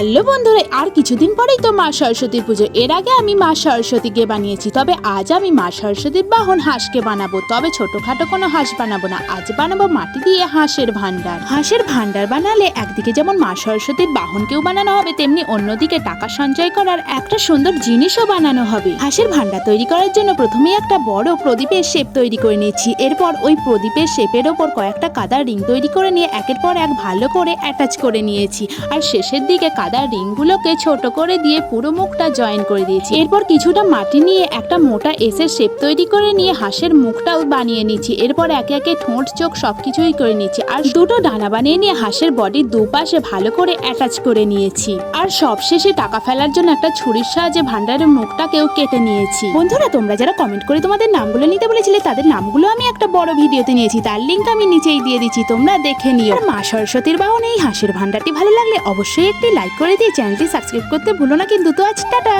Hello বন্ধুরা, আর কিছুদিন পরেই তো মা সরস্বতীর পুজো। এর আগে আমি মা সরস্বতীকে বানিয়েছি, তবে আজ আমি মা সরস্বতীর বাহন হাঁসকে বানাবো। তবে ছোটখাটো কোনো হাঁস বানাবো না, আজ বানাবো মাটি দিয়ে হাঁসের ভান্ডার। হাঁসের ভান্ডার বানালে একদিকে যেমন মা সরস্বতীর বাহনকেও বানানো হবে, তেমনি অন্যদিকে টাকা সঞ্চয় করার একটা সুন্দর জিনিসও বানানো হবে। হাঁসের ভান্ডার তৈরি করার জন্য প্রথমে একটা বড় প্রদীপের শেপ তৈরি করে নিয়েছি। এরপর ওই প্রদীপের শেপের ওপর কয়েকটা কাদার রিং তৈরি করে নিয়ে একের পর এক ভালো করে অ্যাটাচ করে নিয়েছি। আর শেষের দিকে কাদার রিংগুলোকে ছোট করে দিয়ে পুরো মুখটা জয়েন করে দিয়েছি। এরপর কিছুটা মাটি নিয়ে একটা মোটা এসের শেপ তৈরি করে নিয়ে হাঁসের মুখটাও বানিয়ে নিচ্ছি। এরপর একে একে ঠোঁট চোখ সবকিছুই করে নিচ্ছি। আর দুটো ডানা বানিয়ে নিয়ে হাঁসের বডির দুপাশে ভালো করে অ্যাটাচ করে নিয়েছি। আর সবশেষে টাকা ফেলার জন্য একটা ছুরির সাহায্যে ভান্ডারের মুখটাকেও কেটে নিয়েছি। বন্ধুরা, তোমরা যারা কমেন্ট করে তোমাদের নামগুলো নিতে বলেছিলে, তাদের নামগুলো আমি একটা বড় ভিডিওতে নিয়েছি, তার লিঙ্ক আমি নিচেই দিয়ে দিচ্ছি, তোমরা দেখে নিও। আর মা সরস্বতীর বাহন এই হাঁসের ভান্ডারটি ভালো লাগলে অবশ্যই একটি লাইক করে দিয়ে চ্যানেলটি সাবস্ক্রাইব করতে ভুলো না কিন্তু। তো আজ টাটা।